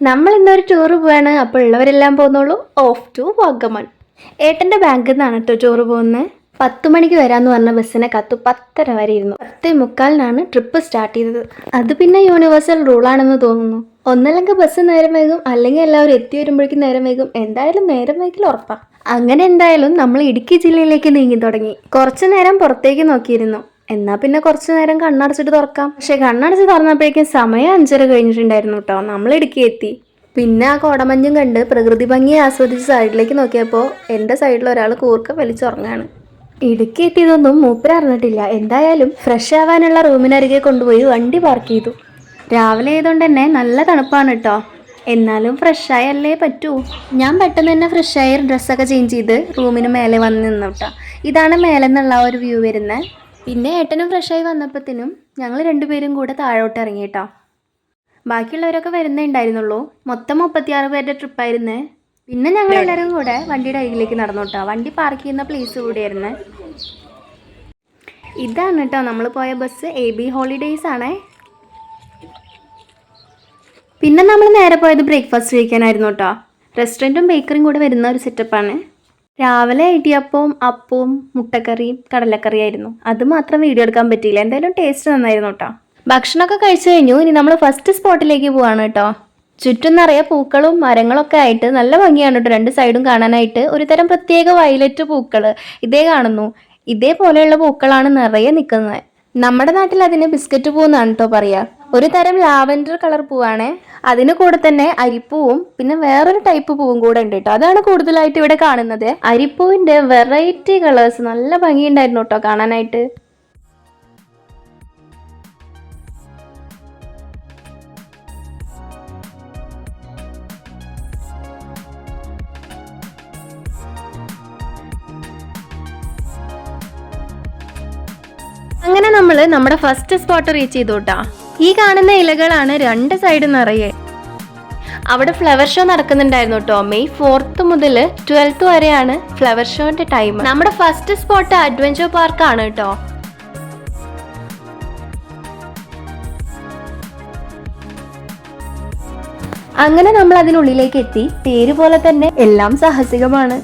നമ്മൾ ഇന്നൊരു ടൂർ പോവാണ്. അപ്പോൾ ഉള്ളവരെല്ലാം പോകുന്നുള്ളൂ. Of two Vagamon. ഏട്ടൻ്റെ ബാങ്കിൽ നിന്നാണ് കേട്ടോ ടൂർ പോകുന്നത്. 10 മണിക്ക് വരാമെന്ന് പറഞ്ഞ ബസ്സിനെ കത്തു 10:30 വരെ ഇരുന്നു. 10:45 ട്രിപ്പ് സ്റ്റാർട്ട് ചെയ്തത്. അത് പിന്നെ യൂണിവേഴ്സൽ റൂളാണെന്ന് തോന്നുന്നു. ഒന്നല്ലെങ്കിൽ ബസ് നേരം വൈകും, അല്ലെങ്കിൽ എല്ലാവരും എത്തി വരുമ്പോഴേക്കും നേരം വൈകും. എന്തായാലും നേരം വൈകിൽ ഉറപ്പാണ്. അങ്ങനെ എന്തായാലും നമ്മൾ ഇടുക്കി ജില്ലയിലേക്ക് നീങ്ങി തുടങ്ങി. കുറച്ചു നേരം പുറത്തേക്ക് നോക്കിയിരുന്നു. എന്നാൽ പിന്നെ കുറച്ചു നേരം കണ്ണടച്ചിട്ട് തുറക്കാം. പക്ഷെ കണ്ണടച്ച് തുറന്നപ്പോഴേക്കും സമയം 5:30 കഴിഞ്ഞിട്ടുണ്ടായിരുന്നു കേട്ടോ. നമ്മൾ ഇടുക്കി എത്തി. പിന്നെ ആ കോടമഞ്ഞും കണ്ട് പ്രകൃതി ഭംഗിയെ ആസ്വദിച്ച് സൈഡിലേക്ക് നോക്കിയപ്പോൾ എൻ്റെ സൈഡിൽ ഒരാൾ കൂർക്ക വലിച്ചുറങ്ങാണ്. ഇടുക്കി എത്തിയതൊന്നും മൂപ്പര് അറിഞ്ഞിട്ടില്ല. എന്തായാലും ഫ്രഷ് ആവാനുള്ള റൂമിനരികെ കൊണ്ടുപോയി വണ്ടി പാർക്ക് ചെയ്തു. രാവിലെ ആയതുകൊണ്ട് തന്നെ നല്ല തണുപ്പാണ് കേട്ടോ. എന്നാലും ഫ്രഷായല്ലേ പറ്റൂ. ഞാൻ പെട്ടെന്ന് തന്നെ ഫ്രഷായി ഡ്രസ്സൊക്കെ ചേഞ്ച് ചെയ്ത് റൂമിന് മേലെ വന്ന് നിന്നു കേട്ടോ. ഇതാണ് മേലെ നിന്നുള്ള ഒരു വ്യൂ വരുന്നത്. പിന്നെ ഏട്ടനും ഫ്രഷായി വന്നപ്പോഴത്തേനും ഞങ്ങൾ രണ്ടുപേരും കൂടെ താഴോട്ട് ഇറങ്ങി കേട്ടോ. ബാക്കിയുള്ളവരൊക്കെ വരുന്നേ ഉണ്ടായിരുന്നുള്ളൂ. മൊത്തം 36 പേരുടെ ട്രിപ്പായിരുന്നേ. പിന്നെ ഞങ്ങൾ എല്ലാവരും കൂടെ വണ്ടിയുടെ അരികിലേക്ക് നടന്നു കേട്ടോ. വണ്ടി പാർക്ക് ചെയ്യുന്ന പ്ലേസ് കൂടിയായിരുന്നേ. ഇതാണ് കേട്ടോ നമ്മൾ പോയ ബസ്. AB ഹോളിഡേയ്സ് ആണേ. പിന്നെ നമ്മൾ നേരെ പോയത് ബ്രേക്ക്ഫാസ്റ്റ് കഴിക്കാനായിരുന്നു കേട്ടോ. റെസ്റ്റോറൻറ്റും ബേക്കറിയും കൂടെ വരുന്ന ഒരു സെറ്റപ്പാണ്. രാവിലെ ഇടിയപ്പവും അപ്പവും മുട്ടക്കറിയും കടലക്കറിയായിരുന്നു. അത് മാത്രം വീഡിയോ എടുക്കാൻ പറ്റിയില്ല. എന്തായാലും ടേസ്റ്റ് നന്നായിരുന്നു കേട്ടോ. ഭക്ഷണമൊക്കെ കഴിച്ചു കഴിഞ്ഞു. ഇനി നമ്മൾ ഫസ്റ്റ് സ്പോട്ടിലേക്ക് പോവാണ് കേട്ടോ. ചുറ്റും നിറയെ പൂക്കളും മരങ്ങളൊക്കെ ആയിട്ട് നല്ല ഭംഗിയാണ് കേട്ടോ. 2 സൈഡും കാണാനായിട്ട് ഒരു തരം പ്രത്യേക വയലറ്റ് പൂക്കൾ ഇതേ കാണുന്നു. ഇതേപോലെയുള്ള പൂക്കളാണ് നിറയെ നിൽക്കുന്നത്. നമ്മുടെ നാട്ടിൽ അതിന് ബിസ്ക്കറ്റ് പൂവെന്നാണ് കേട്ടോ പറയുക. ഒരു തരം ലാവൻഡർ കളർ പൂവാണ്. അതിന് കൂടെ തന്നെ അരിപ്പൂവും പിന്നെ വേറൊരു ടൈപ്പ് പൂവും കൂടെ ഉണ്ട് കേട്ടോ. അതാണ് കൂടുതലായിട്ട് ഇവിടെ കാണുന്നത്. അരിപ്പൂവിൻ്റെ വെറൈറ്റി കളേഴ്സ് നല്ല ഭംഗിയുണ്ടായിരുന്നു കേട്ടോ കാണാനായിട്ട്. അങ്ങനെ നമ്മൾ നമ്മുടെ ഫസ്റ്റ് സ്പോട്ട് റീച്ച് ചെയ്തു കേട്ടോ. ഈ കാണുന്ന ഇലകളാണ് 2 സൈഡ് നിറയെ. അവിടെ ഫ്ലവർ ഷോ നടക്കുന്നുണ്ടായിരുന്നു കേട്ടോ. May 4th മുതൽ 12th വരെയാണ് ഫ്ലവർ ഷോന്റെ ടൈം. നമ്മുടെ ഫസ്റ്റ് സ്പോട്ട് അഡ്വഞ്ചർ പാർക്ക് ആണ് കേട്ടോ. അങ്ങനെ നമ്മൾ അതിനുള്ളിലേക്ക് എത്തി. പേര് പോലെ തന്നെ എല്ലാം സാഹസികമാണ്.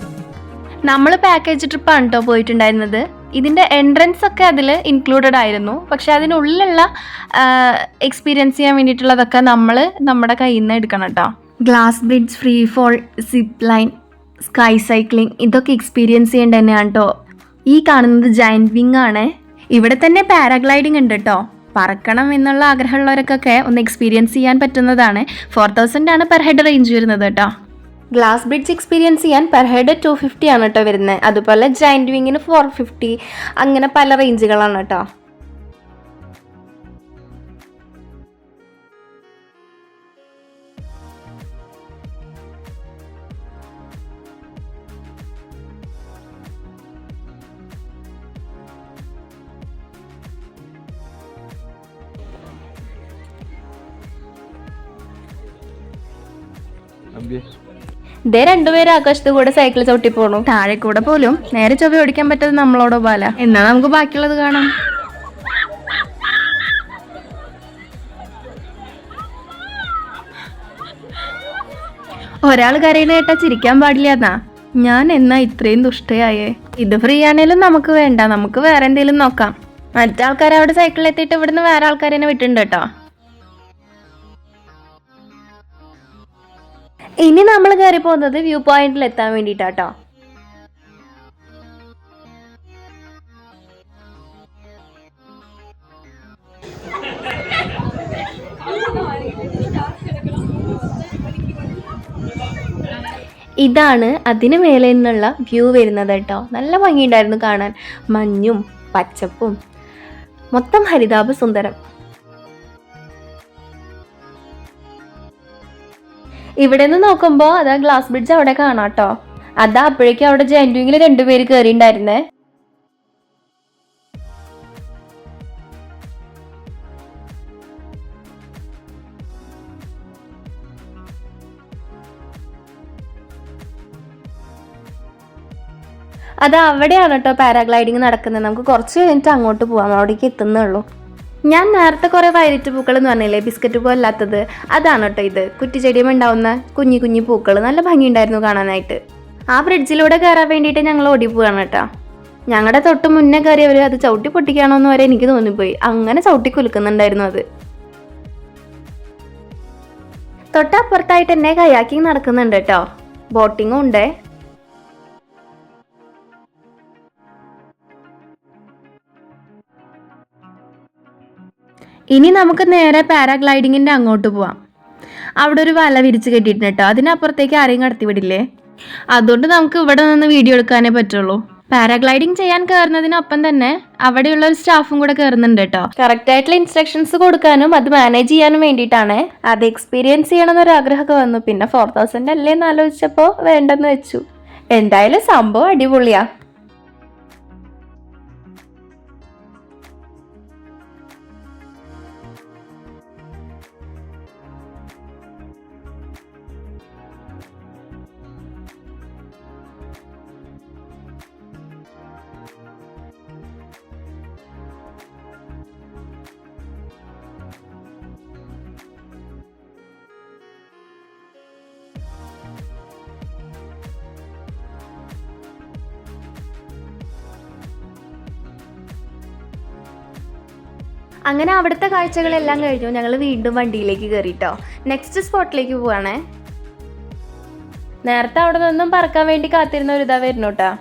നമ്മൾ പാക്കേജ് ട്രിപ്പാണ് കേട്ടോ പോയിട്ടുണ്ടായിരുന്നത്. ഇതിൻ്റെ എൻട്രൻസ് ഒക്കെ അതിൽ ഇൻക്ലൂഡഡ് ആയിരുന്നു. പക്ഷെ അതിനുള്ളിലുള്ള എക്സ്പീരിയൻസ് ചെയ്യാൻ വേണ്ടിയിട്ടുള്ളതൊക്കെ നമ്മൾ നമ്മുടെ കയ്യിൽ നിന്ന് എടുക്കണം കേട്ടോ. Glass bridge, free fall, zip line, sky cycling ഇതൊക്കെ എക്സ്പീരിയൻസ് ചെയ്യേണ്ട തന്നെയാണ് കേട്ടോ. ഈ കാണുന്നത് ജയൻറ്റ് വിങ് ആണ്. ഇവിടെ തന്നെ പാരാഗ്ലൈഡിങ് ഉണ്ട് കേട്ടോ. പറക്കണം എന്നുള്ള ആഗ്രഹമുള്ളവർക്കൊക്കെ ഒന്ന് എക്സ്പീരിയൻസ് ചെയ്യാൻ പറ്റുന്നതാണ്. 4000 ആണ് പെർ ഹെഡ് റേഞ്ച് വരുന്നത് കേട്ടോ. ഗ്ലാസ് ബ്രിഡ്ജ് എക്സ്പീരിയൻസ് ചെയ്യാൻ പെർ ഹെഡ് 250 ആണ് കേട്ടോ വരുന്നത്. അതുപോലെ ജയൻറ്റ് വിങ്ങിന് 450. അങ്ങനെ പല റേഞ്ചുകളാണ് കേട്ടോ. ഇതേ 2 പേര് ആകാശത്ത് കൂടെ സൈക്കിൾ ചവിട്ടി പോണു. താഴെ കൂടെ പോലും നേരെ ചൊവ്വ ഓടിക്കാൻ പറ്റത് നമ്മളോടോ പാല. എന്നാ നമുക്ക് ബാക്കിയുള്ളത് കാണാം. ഒരാൾ കരയുന്ന കേട്ടാ ചിരിക്കാൻ പാടില്ല എന്നാ. ഞാൻ എന്നാ ഇത്രയും ദുഷ്ടയായേ. ഇത് ഫ്രീ ആണേലും നമുക്ക് വേണ്ട. നമുക്ക് വേറെ എന്തെങ്കിലും നോക്കാം. മറ്റാൾക്കാർ അവിടെ സൈക്കിളിൽ എത്തിയിട്ട് ഇവിടുന്ന് വേറെ ആൾക്കാരെ വിട്ടിട്ടുണ്ട് കേട്ടോ. ഇനി നമ്മൾ കയറി പോകുന്നത് വ്യൂ പോയിന്റിൽ എത്താൻ വേണ്ടിയിട്ടാട്ടോ. ഇതാണ് അതിന് മേലെ നിന്നുള്ള വ്യൂ വരുന്നത് കേട്ടോ. നല്ല ഭംഗിയുണ്ടായിരുന്നു കാണാൻ. മഞ്ഞും പച്ചപ്പും മൊത്തം ഹരിതാഭ സുന്ദരം. ഇവിടെ നിന്ന് നോക്കുമ്പോൾ അതാ ഗ്ലാസ് ബ്രിഡ്ജ് അവിടെ കാണാം കേട്ടോ. അതാ അപ്പോഴേക്കും അവിടെ ജയൻറ്റ് വിങ്ങിൽ 2 പേര് കയറിയിട്ടുണ്ടായിരുന്നേ. അത് അവിടെയാണ് കേട്ടോ പാരാഗ്ലൈഡിങ് നടക്കുന്നത്. നമുക്ക് കുറച്ച് കഴിഞ്ഞിട്ട് അങ്ങോട്ട് പോവാം. അവിടേക്ക് എത്തുന്നുള്ളൂ. ഞാൻ നേരത്തെ കുറേ വയലറ്റ് പൂക്കൾ എന്ന് പറഞ്ഞില്ലേ, ബിസ്ക്കറ്റ് പോലല്ലാത്തത്, അതാണ് കേട്ടോ ഇത്. കുറ്റിച്ചെടിയും ഉണ്ടാവുന്ന കുഞ്ഞു കുഞ്ഞു പൂക്കൾ, നല്ല ഭംഗിയുണ്ടായിരുന്നു കാണാനായിട്ട്. ആ ബ്രിഡ്ജിലൂടെ കയറാൻ വേണ്ടിയിട്ട് ഞങ്ങൾ ഓടിപ്പോവാണ് കേട്ടോ. ഞങ്ങളുടെ തൊട്ട് മുന്നേ കയറിയവർ അത് ചവിട്ടി പൊട്ടിക്കാണോ എന്ന് വരെ എനിക്ക് തോന്നിപ്പോയി. അങ്ങനെ ചവിട്ടി കുലുക്കുന്നുണ്ടായിരുന്നു അത്. തൊട്ടപ്പുറത്തായിട്ട് തന്നെ കയാക്കിങ് നടക്കുന്നുണ്ട് കേട്ടോ, ബോട്ടിങ്ങും ഉണ്ട്. ഇനി നമുക്ക് നേരെ പാരാഗ്ലൈഡിങ്ങിൻ്റെ അങ്ങോട്ട് പോവാം. അവിടെ ഒരു വല വിരിച്ച് കെട്ടിയിട്ടുണ്ട് കേട്ടോ, അതിനപ്പുറത്തേക്ക് ആരെയും കടത്തിവിടില്ലേ. അതുകൊണ്ട് നമുക്ക് ഇവിടെ നിന്ന് വീഡിയോ എടുക്കാനേ പറ്റുള്ളൂ. പാരാഗ്ലൈഡിങ് ചെയ്യാൻ കയറുന്നതിനൊപ്പം തന്നെ അവിടെയുള്ള ഒരു സ്റ്റാഫും കൂടെ കയറുന്നുണ്ട് കേട്ടോ. കറക്റ്റ് ആയിട്ടുള്ള ഇൻസ്ട്രക്ഷൻസ് കൊടുക്കാനും അത് മാനേജ് ചെയ്യാനും വേണ്ടിയിട്ടാണ്. അത് എക്സ്പീരിയൻസ് ചെയ്യണമെന്നൊരു ആഗ്രഹമൊക്കെ വന്നു. പിന്നെ 4000 അല്ലേന്ന് ആലോചിച്ചപ്പോൾ വേണ്ടെന്ന് വെച്ചു. എന്തായാലും സംഭവം അടിപൊളിയാ. അങ്ങനെ അവിടുത്തെ കാഴ്ചകളെല്ലാം കഴിഞ്ഞു. ഞങ്ങൾ വീണ്ടും വണ്ടിയിലേക്ക് കയറിട്ടോ നെക്സ്റ്റ് സ്പോട്ടിലേക്ക് പോവാണേ. നേരത്തെ അവിടെ നിന്നും പറക്കാൻ വേണ്ടി കാത്തിരുന്ന ഒരു ഇതാ വരുന്നു കേട്ടോ.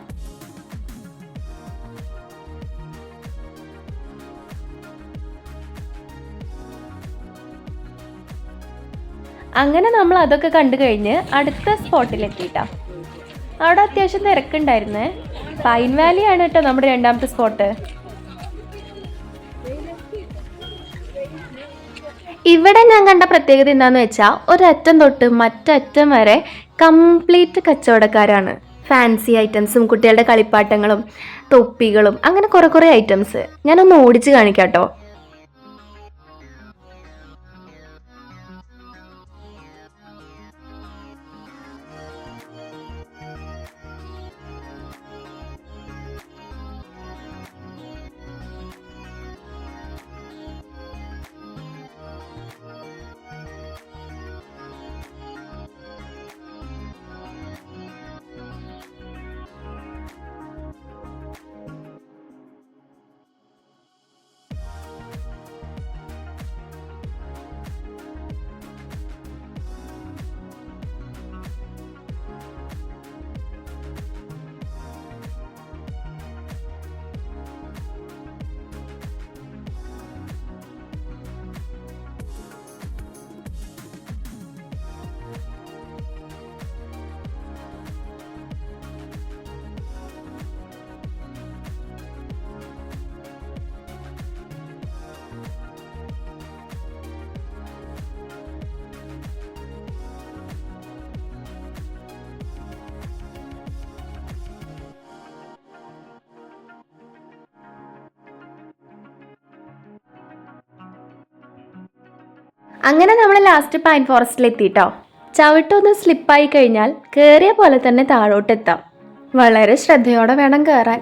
അങ്ങനെ നമ്മൾ അതൊക്കെ കണ്ടു കഴിഞ്ഞ് അടുത്ത സ്പോട്ടിലെത്തിയിട്ടാ. അവിടെ അത്യാവശ്യം തിരക്കുണ്ടായിരുന്നേ. പൈൻ വാലി ആണ് കേട്ടോ നമ്മുടെ രണ്ടാമത്തെ സ്പോട്ട്. ഇവിടെ ഞാൻ കണ്ട പ്രത്യേകത എന്താണെന്ന് വെച്ചാൽ ഒരറ്റം തൊട്ട് മറ്ററ്റം വരെ കംപ്ലീറ്റ് കച്ചവടക്കാരാണ്. ഫാൻസി ഐറ്റംസും കുട്ടികളുടെ കളിപ്പാട്ടങ്ങളും തൊപ്പികളും അങ്ങനെ കുറേ ഐറ്റംസ്. ഞാനൊന്ന് ഓടിച്ച് കാണിക്കാം കേട്ടോ. അങ്ങനെ നമ്മൾ ലാസ്റ്റ് പൈൻ ഫോറസ്റ്റിലെത്തിട്ടോ. ചവിട്ടൊന്ന് സ്ലിപ്പായി കഴിഞ്ഞാൽ കയറിയ പോലെ തന്നെ താഴോട്ടെത്താം. വളരെ ശ്രദ്ധയോടെ വേണം കയറാൻ.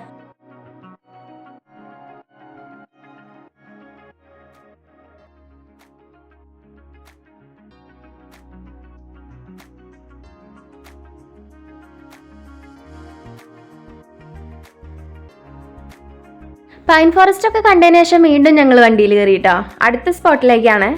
പൈൻ ഫോറസ്റ്റ് ഒക്കെ കണ്ടതിന് ശേഷം വീണ്ടും ഞങ്ങൾ വണ്ടിയിൽ കയറിയിട്ടോ അടുത്ത സ്പോട്ടിലേക്കാണ്.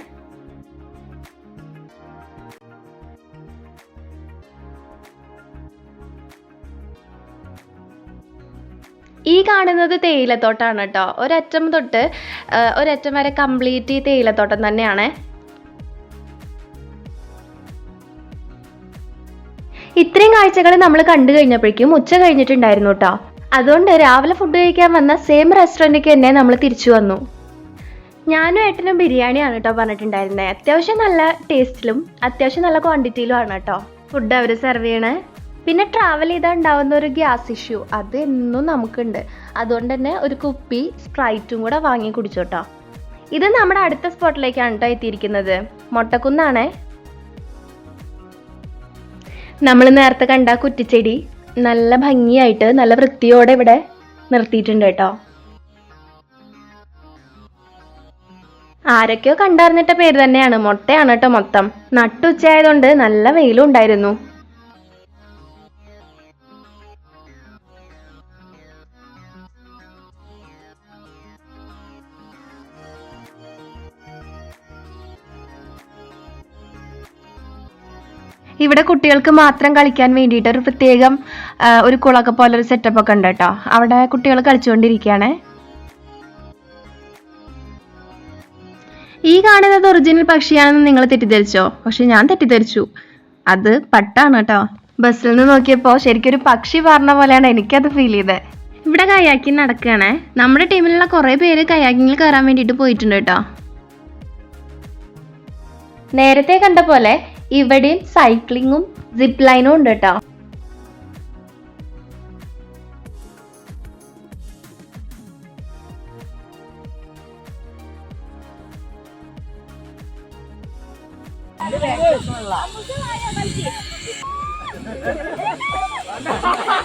ഈ കാണുന്നത് തേയിലത്തോട്ടാണ് കേട്ടോ. ഒരറ്റം തൊട്ട് ഒരറ്റം വരെ കംപ്ലീറ്റ് ഈ തേയിലത്തോട്ടം തന്നെയാണ്. ഇത്രയും കാഴ്ചകൾ നമ്മൾ കണ്ടു കഴിഞ്ഞപ്പോഴേക്കും ഉച്ച കഴിഞ്ഞിട്ടുണ്ടായിരുന്നു കേട്ടോ. അതുകൊണ്ട് രാവിലെ ഫുഡ് കഴിക്കാൻ വന്ന സെയിം റെസ്റ്റോറൻറ്റിലേക്ക് തന്നെ നമ്മൾ തിരിച്ചു വന്നു. ഞാനും ഏട്ടനും ബിരിയാണിയാണ് കേട്ടോ പറഞ്ഞിട്ടുണ്ടായിരുന്നത്. അത്യാവശ്യം നല്ല ടേസ്റ്റിലും അത്യാവശ്യം നല്ല ക്വാണ്ടിറ്റിയിലും ആണ് കേട്ടോ ഫുഡ് അവർ സെർവ് ചെയ്യണേ. പിന്നെ ട്രാവൽ ചെയ്താൽ ഉണ്ടാവുന്ന ഒരു ഗ്യാസ് ഇഷ്യൂ അത് എന്നും നമുക്കുണ്ട്. അതുകൊണ്ട് തന്നെ ഒരു കുപ്പി സ്പ്രൈറ്റും കൂടെ വാങ്ങി കുടിച്ചോട്ടോ. ഇത് നമ്മുടെ അടുത്ത സ്പോട്ടിലേക്കാണ് കേട്ടോ എത്തിയിരിക്കുന്നത്. മൊട്ടക്കുന്നാണേ. നമ്മൾ നേരത്തെ കണ്ട കുറ്റിച്ചെടി നല്ല ഭംഗിയായിട്ട് നല്ല വൃത്തിയോടെ ഇവിടെ നിർത്തിയിട്ടുണ്ട് കേട്ടോ. ആരൊക്കെയോ കണ്ടറിഞ്ഞിട്ട പേര് തന്നെയാണ്. മുട്ടയാണ് കേട്ടോ മൊത്തം. നട്ടുച്ചയായതുകൊണ്ട് നല്ല വെയിലും ഉണ്ടായിരുന്നു. ഇവിടെ കുട്ടികൾക്ക് മാത്രം കളിക്കാൻ വേണ്ടിയിട്ട് ഒരു പ്രത്യേകം ഒരു കുളമൊക്കെ പോലെ ഒരു സെറ്റപ്പ് ഒക്കെ ഉണ്ട് കേട്ടോ. അവിടെ കുട്ടികൾ കളിച്ചുകൊണ്ടിരിക്കുകയാണ്. ഈ കാണുന്നത് ഒറിജിനൽ പക്ഷിയാണെന്ന് നിങ്ങൾ തെറ്റിദ്ധരിച്ചോ? പക്ഷെ ഞാൻ തെറ്റിദ്ധരിച്ചു. അത് പട്ടാണ് കേട്ടോ. ബസ്സിൽ നിന്ന് നോക്കിയപ്പോൾ ശരിക്കും ഒരു പക്ഷി പറഞ്ഞ പോലെയാണ് എനിക്കത് ഫീൽ ചെയ്തത്. ഇവിടെ കയാക്കിങ് നടക്കുകയാണേ. നമ്മുടെ ടീമിലുള്ള കുറേ പേര് കയാക്കിങ്ങിൽ കയറാൻ വേണ്ടിയിട്ട് പോയിട്ടുണ്ട് കേട്ടോ. നേരത്തെ കണ്ട പോലെ ഇവിടെയും സൈക്ലിങ്ങും സിപ്പ് ലൈനും ഉണ്ട് കേട്ടോ.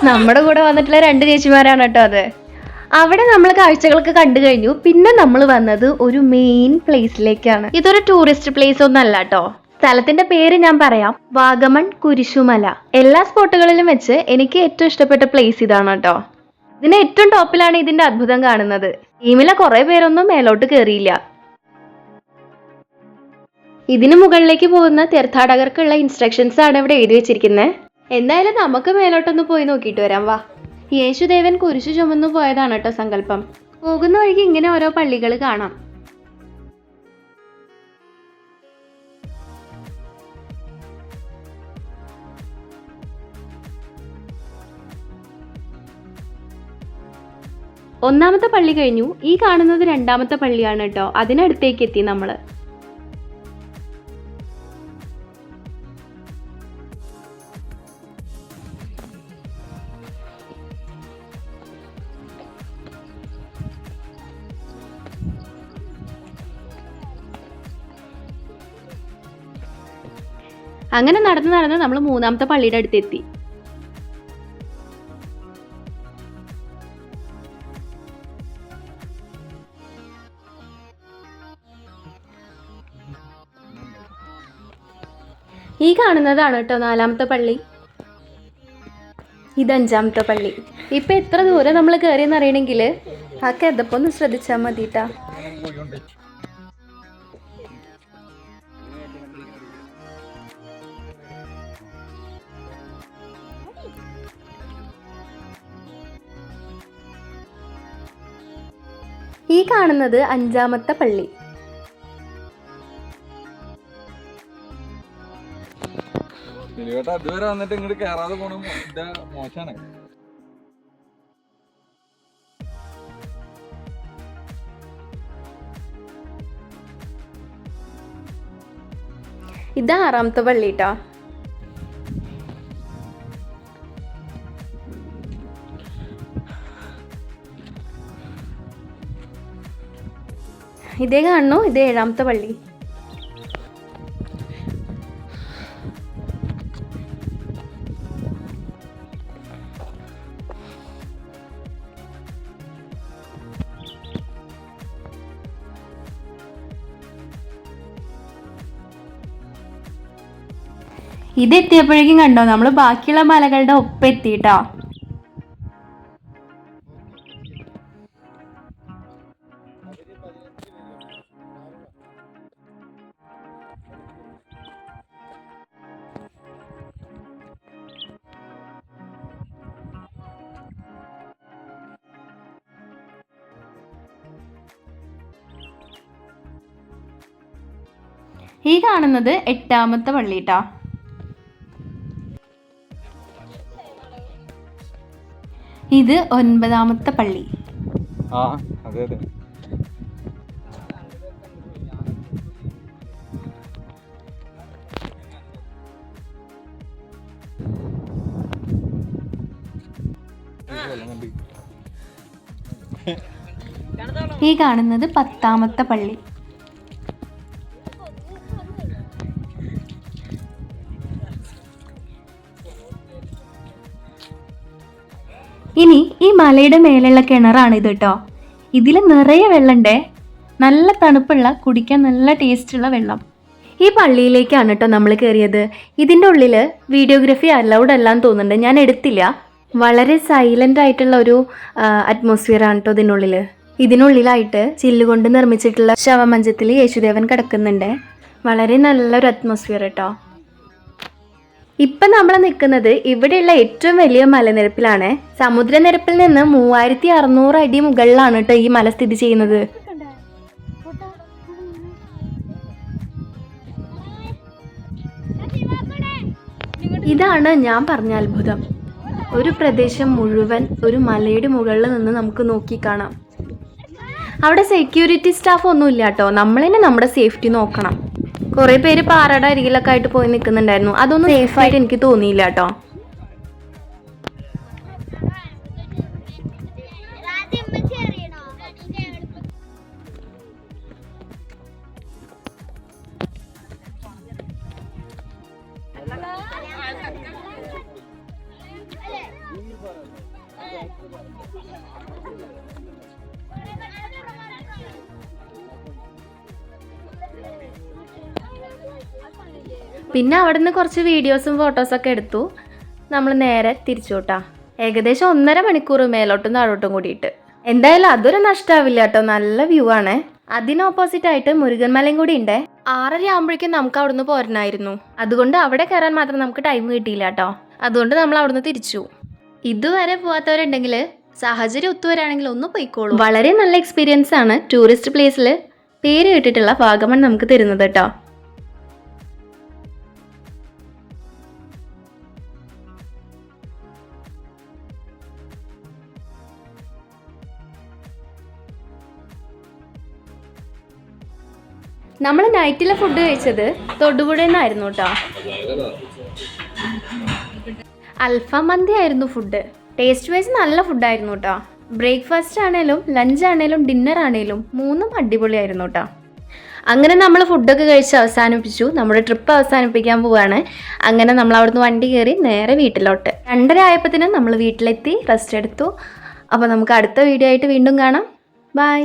നമ്മുടെ കൂടെ വന്നിട്ടുള്ള 2 ചേച്ചിമാരാണ് കേട്ടോ അത്. അവിടെ നമ്മൾ കാഴ്ചകളൊക്കെ കണ്ടു കഴിഞ്ഞു. പിന്നെ നമ്മൾ വന്നത് ഒരു മെയിൻ പ്ലേസിലേക്കാണ്. ഇതൊരു ടൂറിസ്റ്റ് പ്ലേസ് ഒന്നും അല്ല കേട്ടോ. സ്ഥലത്തിന്റെ പേര് ഞാൻ പറയാം, വാഗമൺ കുരിശുമല. എല്ലാ സ്പോട്ടുകളിലും വെച്ച് എനിക്ക് ഏറ്റവും ഇഷ്ടപ്പെട്ട പ്ലേസ് ഇതാണ് കേട്ടോ. ഇതിന് ഏറ്റവും ടോപ്പിലാണ് ഇതിന്റെ അത്ഭുതം കാണുന്നത്. ടീമിലെ കുറെ പേരൊന്നും മേലോട്ട് കയറിയില്ല. ഇതിന് മുകളിലേക്ക് പോകുന്ന തീർത്ഥാടകർക്കുള്ള ഇൻസ്ട്രക്ഷൻസ് ആണ് ഇവിടെ എഴുതി വെച്ചിരിക്കുന്നത്. എന്തായാലും നമുക്ക് മേലോട്ടൊന്ന് പോയി നോക്കിയിട്ട് വരാം. വാ. യേശുദേവൻ കുരിശു ചുമന്നു പോയതാണ് കേട്ടോ സങ്കല്പം. പോകുന്ന വഴിക്ക് ഇങ്ങനെ ഓരോ പള്ളികൾ കാണാം. ഒന്നാമത്തെ പള്ളി കഴിഞ്ഞു. ഈ കാണുന്നത് 2ാമത്തെ പള്ളിയാണ് കേട്ടോ. അതിനടുത്തേക്ക് എത്തി നമ്മള്. അങ്ങനെ നടന്ന് നമ്മൾ 3ാമത്തെ പള്ളിയുടെ അടുത്തെത്തി. ഈ കാണുന്നതാണ് കേട്ടോ 4ാമത്തെ പള്ളി. ഇത് 5ാമത്തെ പള്ളി. ഇപ്പൊ എത്ര ദൂരം നമ്മൾ കയറിയെന്ന് അറിയണമെങ്കിൽ ആ കെതപ്പൊന്ന് ശ്രദ്ധിച്ചാൽ മതിട്ടാ. ഈ കാണുന്നത് 5ാമത്തെ പള്ളി. അതുവരെ വന്നിട്ട് ഇങ്ങോട്ട് കേറാതെ പോണ മോശാണ്. ഇത് 6ാമത്തെ പള്ളി ട്ടോ. ഇതേ കാണുന്നു. ഇത് 7ാമത്തെ പള്ളി. ഇതെത്തിയപ്പോഴേക്കും കണ്ടോ നമ്മൾ ബാക്കിയുള്ള മലകളുടെ ഒപ്പം എത്തിയിട്ടോ. ഈ കാണുന്നത് 8ാമത്തെ പള്ളി ട്ടോ. ഇത് 9ാമത്തെ പള്ളി. ഈ കാണുന്നത് 10ാമത്തെ പള്ളി. ഇനി ഈ മലയുടെ മേലുള്ള കിണറാണ് ഇത് കേട്ടോ. ഇതിൽ നിറയെ വെള്ളമുണ്ടേ. നല്ല തണുപ്പുള്ള കുടിക്കാൻ നല്ല ടേസ്റ്റുള്ള വെള്ളം. ഈ പള്ളിയിലേക്കാണ് കേട്ടോ നമ്മൾ കയറിയത്. ഇതിൻ്റെ ഉള്ളിൽ വീഡിയോഗ്രാഫി അലൗഡ് അല്ലാന്ന് തോന്നുന്നുണ്ട്, ഞാൻ എടുത്തില്ല. വളരെ സൈലൻ്റ് ആയിട്ടുള്ള ഒരു അറ്റ്മോസ്ഫിയർ ആണ് കേട്ടോ ഇതിനുള്ളിൽ. ഇതിനുള്ളിലായിട്ട് ചില്ലുകൊണ്ട് നിർമ്മിച്ചിട്ടുള്ള ശവമഞ്ചത്തിൽ യേശുദേവൻ കിടക്കുന്നുണ്ട്. വളരെ നല്ലൊരു അറ്റ്മോസ്ഫിയർ കേട്ടോ. ഇപ്പം നമ്മൾ നിൽക്കുന്നത് ഇവിടെയുള്ള ഏറ്റവും വലിയ മലനിരപ്പിലാണ്. സമുദ്രനിരപ്പിൽ നിന്ന് 3600 അടി മുകളിലാണ് കേട്ടോ ഈ മല സ്ഥിതി ചെയ്യുന്നത്. ഇതാണ് ഞാൻ പറഞ്ഞ അത്ഭുതം. ഒരു പ്രദേശം മുഴുവൻ ഒരു മലയുടെ മുകളിൽ നിന്ന് നമുക്ക് നോക്കി കാണാം. അവിടെ സെക്യൂരിറ്റി സ്റ്റാഫ് ഒന്നും ഇല്ല കേട്ടോ, നമ്മൾ തന്നെ നമ്മുടെ സേഫ്റ്റി നോക്കണം. കുറേ പേര് പാറയുടെ അരികിലൊക്കെ ആയിട്ട് പോയി നിൽക്കുന്നുണ്ടായിരുന്നു. അതൊന്നും സേഫായിട്ട് എനിക്ക് തോന്നിയില്ല കേട്ടോ. പിന്നെ അവിടെ നിന്ന് കുറച്ച് വീഡിയോസും ഫോട്ടോസൊക്കെ എടുത്തു. നമ്മൾ നേരെ തിരിച്ചു കേട്ടോ. ഏകദേശം 1.5 മണിക്കൂർ മേലോട്ടും താഴോട്ടും കൂടിയിട്ട്. എന്തായാലും അതൊരു നഷ്ടമാവില്ല കേട്ടോ, നല്ല വ്യൂ ആണ്. അതിനോപ്പോസിറ്റ് ആയിട്ട് മുരുകൻമലയും കൂടി ഉണ്ട്. 6:30 ആകുമ്പോഴേക്കും നമുക്ക് അവിടുന്ന് പോരണമായിരുന്നു. അതുകൊണ്ട് അവിടെ കയറാൻ മാത്രം നമുക്ക് ടൈം കിട്ടിയില്ല കേട്ടോ. അതുകൊണ്ട് നമ്മൾ അവിടുന്ന് തിരിച്ചു. ഇതുവരെ പോകാത്തവരുണ്ടെങ്കിൽ സാഹചര്യം ഒത്തുവരാണെങ്കിൽ ഒന്ന് പോയിക്കോളൂ. വളരെ നല്ല എക്സ്പീരിയൻസ് ആണ് ടൂറിസ്റ്റ് പ്ലേസിൽ പേര് കേട്ടിട്ടുള്ള വാഗമൺ നമുക്ക് തരുന്നത് കേട്ടോ. നമ്മൾ നൈറ്റിലെ ഫുഡ് കഴിച്ചത് തൊടുപുഴയിൽ നിന്നായിരുന്നു കേട്ടോ. അൽഫാം മന്തി ആയിരുന്നു ഫുഡ്. ടേസ്റ്റ് വൈസ് നല്ല ഫുഡായിരുന്നു കേട്ടോ. ബ്രേക്ക്ഫാസ്റ്റ് ആണേലും ലഞ്ച് ആണേലും ഡിന്നർ ആണേലും 3ഉം അടിപൊളിയായിരുന്നു കേട്ടോ. അങ്ങനെ നമ്മൾ ഫുഡൊക്കെ കഴിച്ച് അവസാനിപ്പിച്ചു. നമ്മുടെ ട്രിപ്പ് അവസാനിപ്പിക്കാൻ പോവുകയാണ്. അങ്ങനെ നമ്മൾ അവിടുന്ന് വണ്ടി കയറി നേരെ വീട്ടിലോട്ട്. 2:30 ആയപ്പോഴത്തേനും നമ്മൾ വീട്ടിലെത്തി റെസ്റ്റ് എടുത്തു. അപ്പോൾ നമുക്ക് അടുത്ത വീഡിയോ ആയിട്ട് വീണ്ടും കാണാം. ബൈ.